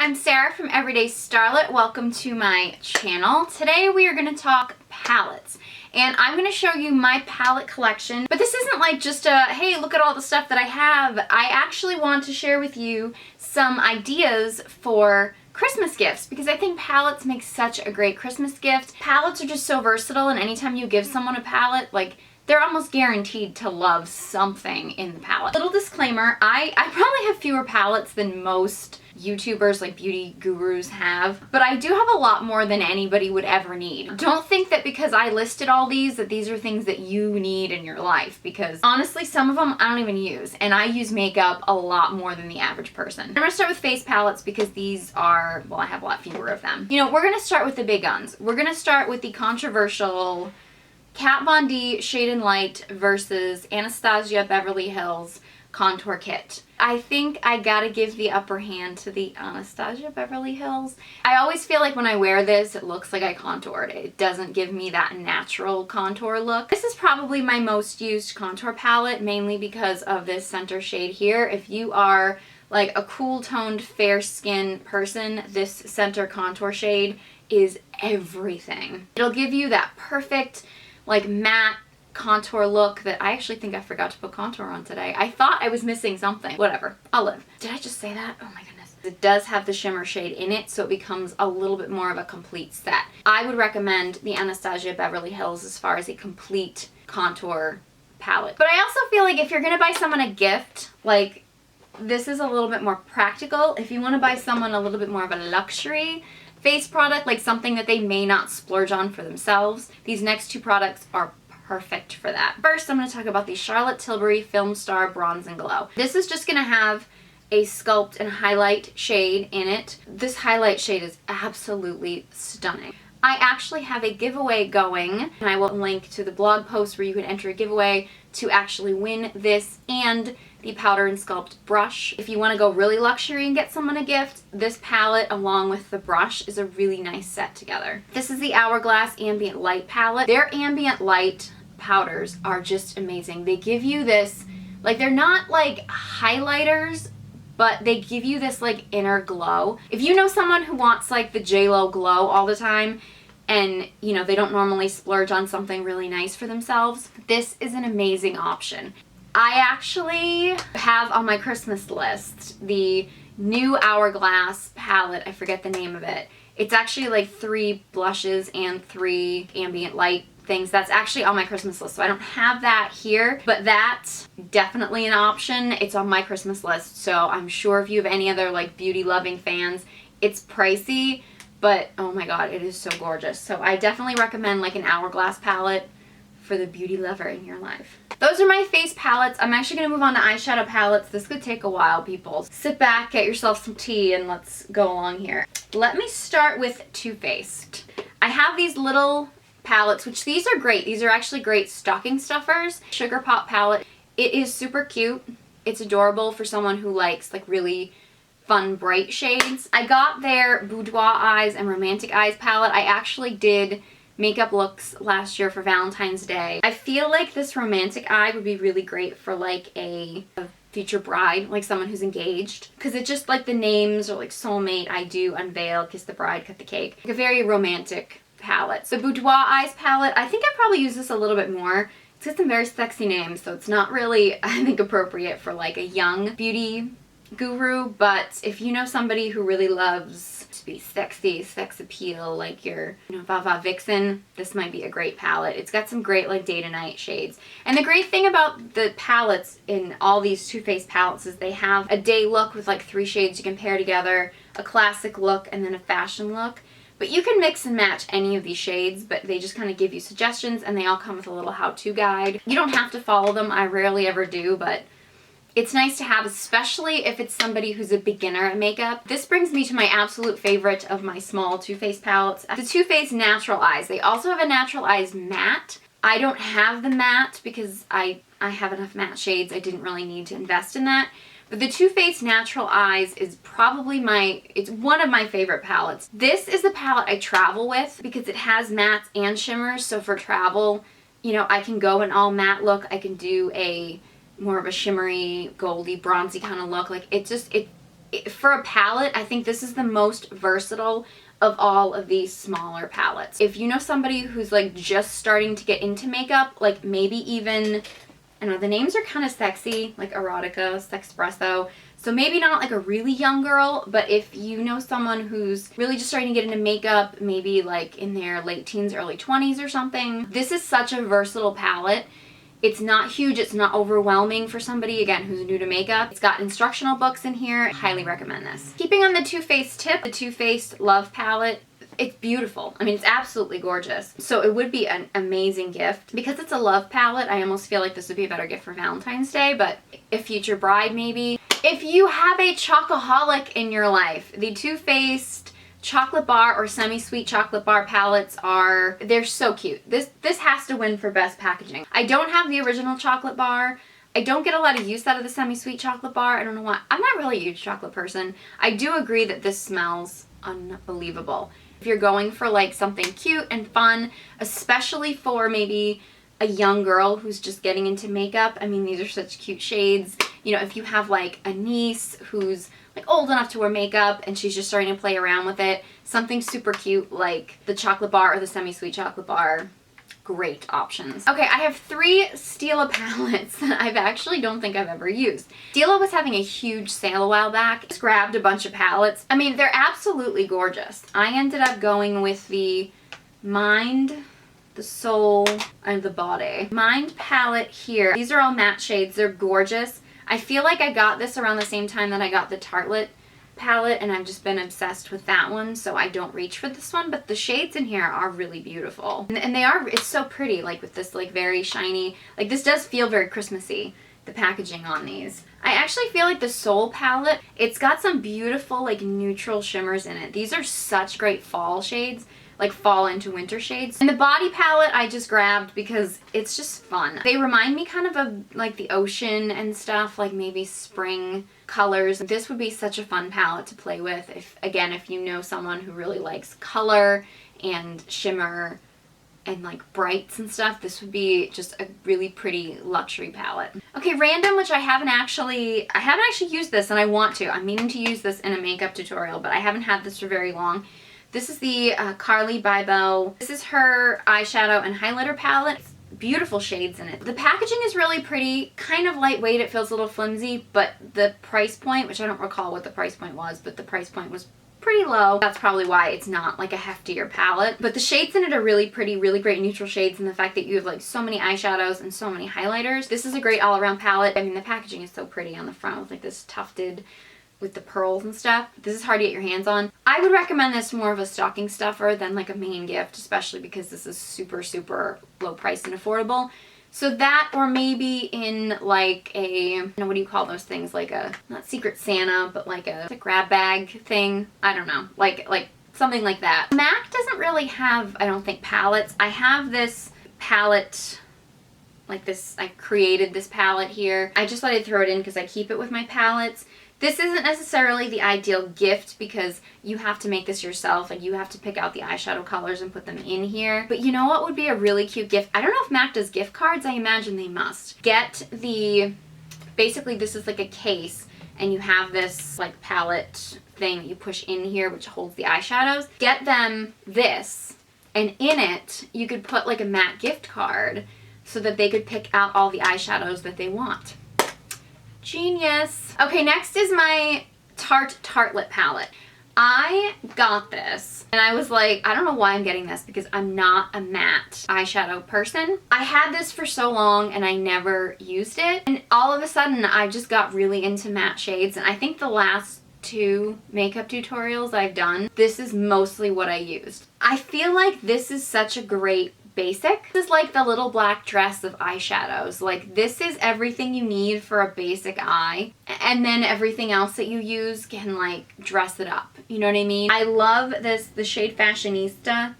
I'm Sarah from Everyday Starlet. Welcome to my channel. Today we are going to talk palettes. And I'm going to show you my palette collection. But this isn't like just a, hey, look at all the stuff that I have. I actually want to share with you some ideas for Christmas gifts because I think palettes make such a great Christmas gift. Palettes are just so versatile, and anytime you give someone a palette, like, they're almost guaranteed to love something in the palette. Little disclaimer, I probably have fewer palettes than most YouTubers, like beauty gurus, have, but I do have a lot more than anybody would ever need. Don't think that because I listed all these that these are things that you need in your life, because honestly some of them I don't even use, and I use makeup a lot more than the average person. I'm gonna start with face palettes because these are, well, I have a lot fewer of them. You know, we're gonna start with the big guns. We're gonna start with the controversial Kat Von D Shade and Light versus Anastasia Beverly Hills Contour Kit. I think I gotta give the upper hand to the Anastasia Beverly Hills. I always feel like when I wear this, it looks like I contoured. It doesn't give me that natural contour look. This is probably my most used contour palette, mainly because of this center shade here. If you are like a cool toned fair skin person, this center contour shade is everything. It'll give you that perfect like matte contour look that I actually think I forgot to put contour on today. I thought I was missing something. Whatever, I'll live. Did I just say that? Oh my goodness. It does have the shimmer shade in it, so it becomes a little bit more of a complete set. I would recommend the Anastasia Beverly Hills as far as a complete contour palette. But I also feel like if you're gonna buy someone a gift, like, this is a little bit more practical. If you want to buy someone a little bit more of a luxury face product, like something that they may not splurge on for themselves, these next two products are perfect for that. First, I'm going to talk about the Charlotte Tilbury Filmstar Bronze and Glow. This is just going to have a sculpt and highlight shade in it. This highlight shade is absolutely stunning. I actually have a giveaway going, and I will link to the blog post where you can enter a giveaway to actually win this and the powder and sculpt brush. If you want to go really luxury and get someone a gift, this palette along with the brush is a really nice set together. This is the Hourglass Ambient Light palette. Their Ambient Light powders are just amazing. They give you this, like, they're not like highlighters, but they give you this like inner glow. If you know someone who wants like the JLo glow all the time, and you know they don't normally splurge on something really nice for themselves, this is an amazing option. I actually have on my Christmas list the new Hourglass palette. I forget the name of it. It's actually like 3 blushes and 3 ambient light things. That's actually on my Christmas list, so I don't have that here, but that's definitely an option. It's on my Christmas list, so I'm sure if you have any other like beauty loving fans, it's pricey, but oh my god, it is so gorgeous. So I definitely recommend like an Hourglass palette for the beauty lover in your life. Those are my face palettes. I'm actually going to move on to eyeshadow palettes. This could take a while, people. Sit back, get yourself some tea, and let's go along here. Let me start with Too Faced. I have these little palettes, which these are great. These are actually great stocking stuffers. Sugar Pop palette. It is super cute. It's adorable for someone who likes like really fun bright shades. I got their Boudoir Eyes and Romantic Eyes palette. I actually did makeup looks last year for Valentine's Day. I feel like this Romantic Eye would be really great for like a future bride, like someone who's engaged, because it just like the names are like soulmate, I do, unveil, kiss the bride, cut the cake. Like a very romantic palette. So Boudoir Eyes palette, I think I probably use this a little bit more. It's got some very sexy names, so it's not really, I think, appropriate for like a young beauty guru, but if you know somebody who really loves to be sexy, sex appeal, like your, you know, Vava Vixen, this might be a great palette. It's got some great like day to night shades. And the great thing about the palettes in all these Too Faced palettes is they have a day look with like 3 shades you can pair together, a classic look, and then a fashion look. But you can mix and match any of these shades, but they just kind of give you suggestions, and they all come with a little how-to guide. You don't have to follow them. I rarely ever do, but it's nice to have, especially if it's somebody who's a beginner at makeup. This brings me to my absolute favorite of my small Too Faced palettes, the Too Faced Natural Eyes. They also have a Natural Eyes matte. I don't have the matte because I have enough matte shades. I didn't really need to invest in that. But the Too Faced Natural Eyes is probably it's one of my favorite palettes. This is the palette I travel with because it has mattes and shimmers. So for travel, you know, I can go an all matte look. I can do a more of a shimmery, goldy, bronzy kind of look. Like it for a palette, I think this is the most versatile of all of these smaller palettes. If you know somebody who's like just starting to get into makeup, like maybe even, I know the names are kind of sexy, like erotica, sexpresso, so maybe not like a really young girl, but if you know someone who's really just starting to get into makeup, maybe like in their late teens, early 20s or something, this is such a versatile palette. It's not huge, it's not overwhelming for somebody, again, who's new to makeup. It's got instructional books in here. I highly recommend this. Keeping on the Too Faced tip, the Too Faced Love Palette, it's beautiful. I mean, it's absolutely gorgeous. So it would be an amazing gift. Because it's a love palette, I almost feel like this would be a better gift for Valentine's Day, but a future bride maybe. If you have a chocoholic in your life, the Too Faced chocolate bar or semi-sweet chocolate bar palettes are, they're so cute. This has to win for best packaging. I don't have the original chocolate bar. I don't get a lot of use out of the semi-sweet chocolate bar. I don't know why. I'm not really a huge chocolate person. I do agree that this smells unbelievable. If you're going for like something cute and fun, especially for maybe a young girl who's just getting into makeup, I mean, these are such cute shades. You know, if you have like a niece who's like old enough to wear makeup and she's just starting to play around with it, something super cute like the chocolate bar or the semi-sweet chocolate bar, great options. Okay, I have 3 Stila palettes that I actually don't think I've ever used. Stila was having a huge sale a while back. Just grabbed a bunch of palettes. I mean, they're absolutely gorgeous. I ended up going with the Mind, the Soul, and the Body. Mind palette here. These are all matte shades. They're gorgeous. I feel like I got this around the same time that I got the Tartelette palette, and I've just been obsessed with that one, so I don't reach for this one, but the shades in here are really beautiful. And they are, it's so pretty, like with this like very shiny, like this does feel very Christmassy, the packaging on these. I actually feel like the Soul palette, it's got some beautiful like neutral shimmers in it. These are such great fall shades, like fall into winter shades. And the Body palette I just grabbed because it's just fun. They remind me kind of like the ocean and stuff, like maybe spring colors. This would be such a fun palette to play with if, again, if you know someone who really likes color and shimmer and like brights and stuff, this would be just a really pretty luxury palette. Okay, random, which I haven't actually used this, and I want to. I'm meaning to use this in a makeup tutorial, but I haven't had this for very long. This is the Carli Bybel. This is her eyeshadow and highlighter palette. Beautiful shades in it. The packaging is really pretty, kind of lightweight. It feels a little flimsy, but the price point, which I don't recall what the price point was, but the price point was pretty low. That's probably why it's not like a heftier palette. But the shades in it are really pretty, really great neutral shades, and the fact that you have like so many eyeshadows and so many highlighters. This is a great all-around palette. I mean, the packaging is so pretty on the front with like this tufted with the pearls and stuff. This is hard to get your hands on. I would recommend this more of a stocking stuffer than like a main gift, especially because this is super, super low priced and affordable. So that, or maybe in like a, you know, what do you call those things? Like a, not Secret Santa, but like a grab bag thing. I don't know. Like something like that. MAC doesn't really have, I don't think, palettes. I have this palette like this. I created this palette here. I just thought I'd throw it in because I keep it with my palettes. This isn't necessarily the ideal gift because you have to make this yourself. Like, you have to pick out the eyeshadow colors and put them in here. But you know what would be a really cute gift? I don't know if MAC does gift cards. I imagine they must. Get the, basically this is like a case, and you have this like palette thing that you push in here which holds the eyeshadows. Get them this, and in it you could put like a MAC gift card so that they could pick out all the eyeshadows that they want. Genius. Okay, next is my Tarte Tartelette palette. I got this and I was like, I don't know why I'm getting this because I'm not a matte eyeshadow person. I had this for so long and I never used it, and all of a sudden I just got really into matte shades, and I think the last 2 makeup tutorials I've done, this is mostly what I used. I feel like this is such a great basic. This is like the little black dress of eyeshadows. Like, this is everything you need for a basic eye, and then everything else that you use can like dress it up. You know what I mean? I love this, the shade Fashionista.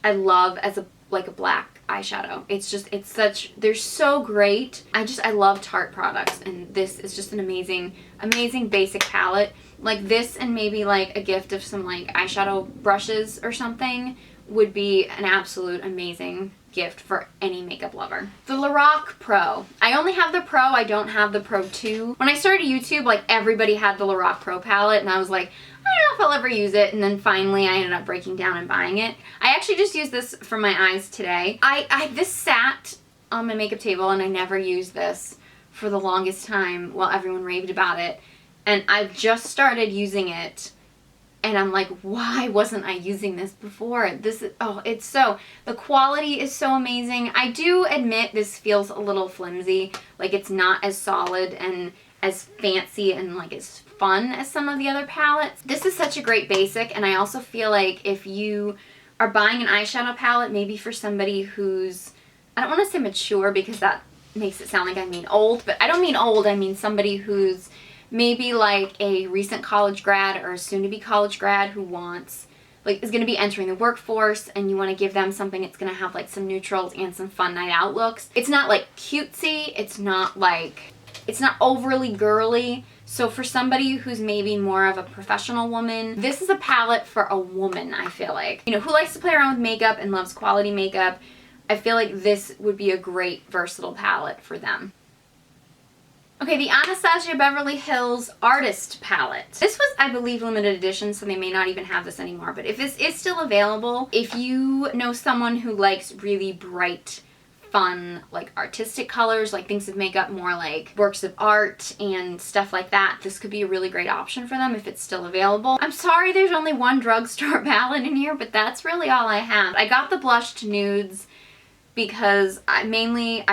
I love as a like a black eyeshadow. It's just, it's such, they're so great. I love Tarte products, and this is just an amazing basic palette. Like this, and maybe like a gift of some like eyeshadow brushes or something would be an absolute amazing gift for any makeup lover. The Lorac Pro. I only have the Pro, I don't have the Pro 2. When I started YouTube, like everybody had the Lorac Pro palette and I was like, I don't know if I'll ever use it, and then finally I ended up breaking down and buying it. I actually just used this for my eyes today. This sat on my makeup table and I never used this for the longest time while everyone raved about it, and I've just started using it and I'm like, why wasn't I using this before? The quality is so amazing. I do admit this feels a little flimsy, like it's not as solid and as fancy and like as fun as some of the other palettes. This is such a great basic, and I also feel like if you are buying an eyeshadow palette, maybe for somebody who's, I don't want to say mature because that makes it sound like I mean old, but I don't mean old, I mean somebody who's maybe like a recent college grad or a soon-to-be college grad who wants, like, is going to be entering the workforce, and you want to give them something that's going to have like some neutrals and some fun night out looks. It's not like cutesy, it's not overly girly. So for somebody who's maybe more of a professional woman, this is a palette for a woman, I feel like. You know, who likes to play around with makeup and loves quality makeup. I feel like this would be a great versatile palette for them. Okay, the Anastasia Beverly Hils Artist Palette. This was, I believe, limited edition, so they may not even have this anymore. But if this is still available, if you know someone who likes really bright, fun, like artistic colors, like thinks of makeup more like works of art and stuff like that, this could be a really great option for them if it's still available. I'm sorry there's only one drugstore palette in here, but that's really all I have. I got the blushed nudes because I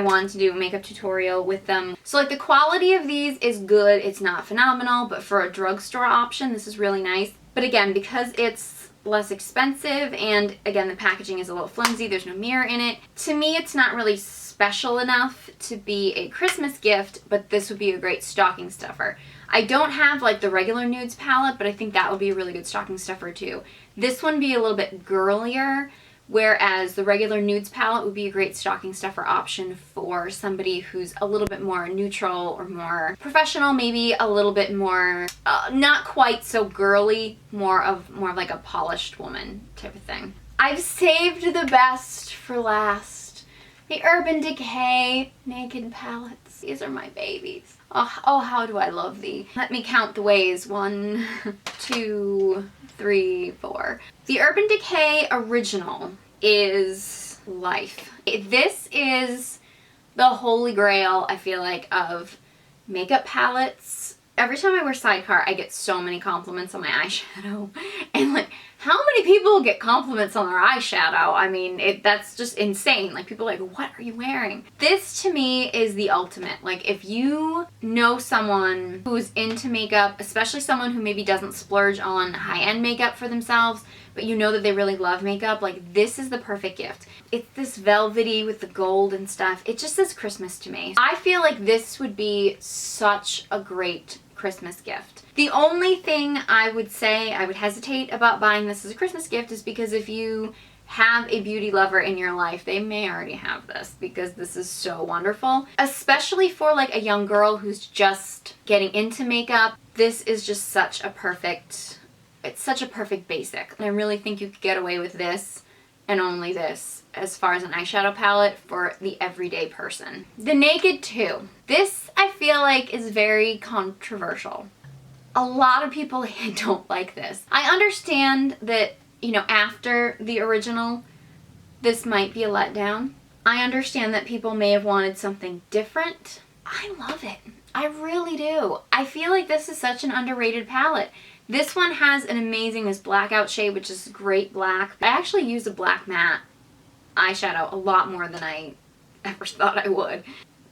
wanted to do a makeup tutorial with them. So like the quality of these is good. It's not phenomenal, but for a drugstore option, this is really nice. But again, because it's less expensive and again, the packaging is a little flimsy, there's no mirror in it. To me, it's not really special enough to be a Christmas gift, but this would be a great stocking stuffer. I don't have like the regular nudes palette, but I think that would be a really good stocking stuffer too. This one would be a little bit girlier, whereas the regular nudes palette would be a great stocking stuffer option for somebody who's a little bit more neutral or more professional, maybe a little bit more, not quite so girly, more of like a polished woman type of thing. I've saved the best for last. The Urban Decay Naked palettes. These are my babies. Oh, how do I love thee. Let me count the ways. 1, 2, 3, 4. The Urban Decay Original is life. This is the holy grail, I feel like, of makeup palettes. Every time I wear Sidecar, I get so many compliments on my eyeshadow. And like, how many people get compliments on their eyeshadow? I mean, that's just insane. Like, people are like, what are you wearing? This to me is the ultimate. Like, if you know someone who's into makeup, especially someone who maybe doesn't splurge on high-end makeup for themselves, but you know that they really love makeup, like, this is the perfect gift. It's this velvety with the gold and stuff. It just says Christmas to me. I feel like this would be such a great Christmas gift. The only thing I would say I would hesitate about buying this as a Christmas gift is because if you have a beauty lover in your life, they may already have this because this is so wonderful. Especially for like a young girl who's just getting into makeup. This is just such a perfect, it's such a perfect basic. And I really think you could get away with this and only this as far as an eyeshadow palette for the everyday person. The Naked 2. This I feel like is very controversial. A lot of people don't like this. I understand that, you know, after the original, this might be a letdown. I understand that people may have wanted something different. I love it. I really do. I feel like this is such an underrated palette. This one has an amazing, this blackout shade, which is great black. I actually use a black matte eyeshadow a lot more than I ever thought I would.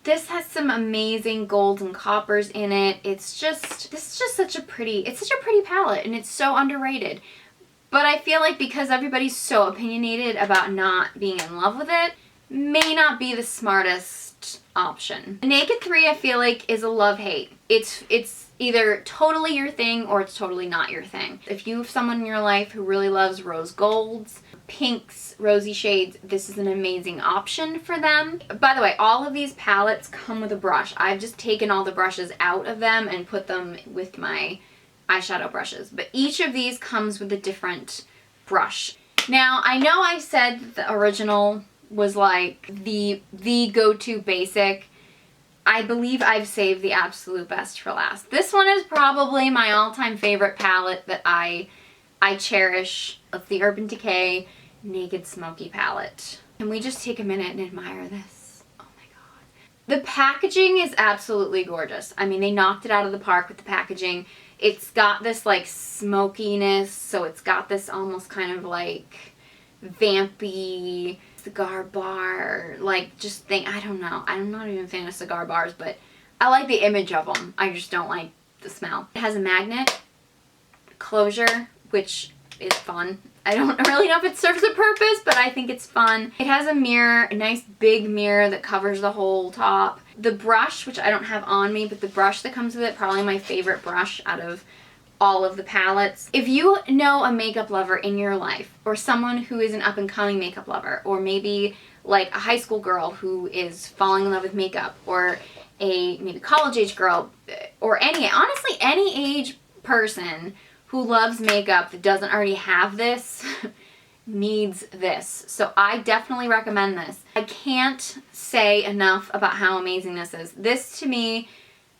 This has some amazing golds and coppers in it. This is just such a pretty palette, and it's so underrated. But I feel like because everybody's so opinionated about not being in love with it, may not be the smartest option. The Naked 3 I feel like is a love-hate. It's either totally your thing or it's totally not your thing. If you have someone in your life who really loves rose golds, pinks, rosy shades, this is an amazing option for them. By the way, all of these palettes come with a brush. I've just taken all the brushes out of them and put them with my eyeshadow brushes. But each of these comes with a different brush. Now, I know I said the original was like the go-to basic. I believe I've saved the absolute best for last. This one is probably my all-time favorite palette that I cherish, of the Urban Decay Naked Smoky palette. Can we just take a minute and admire this? Oh my god. The packaging is absolutely gorgeous. I mean, they knocked it out of the park with the packaging. It's got this like smokiness, so it's got this almost kind of like vampy cigar bar, like just think, I don't know. I'm not even a fan of cigar bars, but I like the image of them. I just don't like the smell. It has a magnet closure, which is fun. I don't really know if it serves a purpose, but I think it's fun. It has a mirror, a nice big mirror that covers the whole top. The brush, which I don't have on me, but the brush that comes with it, probably my favorite brush out of all of the palettes. If you know a makeup lover in your life, or someone who is an up-and-coming makeup lover, or maybe like a high school girl who is falling in love with makeup, or a maybe college-age girl, or honestly any age person who loves makeup that doesn't already have this, needs this. So I definitely recommend this. I can't say enough about how amazing this is. This to me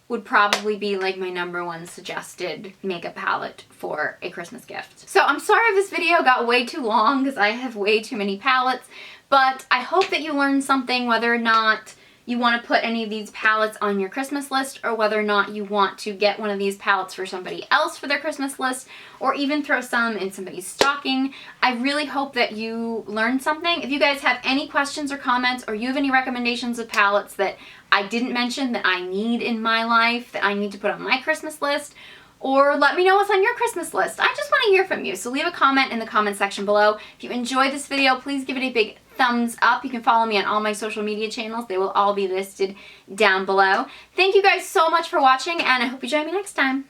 would probably be like my #1 suggested makeup palette for a Christmas gift. So I'm sorry if this video got way too long because I have way too many palettes, but I hope that you learned something, whether or not you want to put any of these palettes on your Christmas list, or whether or not you want to get one of these palettes for somebody else for their Christmas list, or even throw some in somebody's stocking. I really hope that you learned something. If you guys have any questions or comments, or you have any recommendations of palettes that I didn't mention that I need in my life, that I need to put on my Christmas list, or let me know what's on your Christmas list. I just want to hear from you, so leave a comment in the comment section below. If you enjoyed this video, please give it a big thumbs up. You can follow me on all my social media channels. They will all be listed down below. Thank you guys so much for watching, and I hope you join me next time.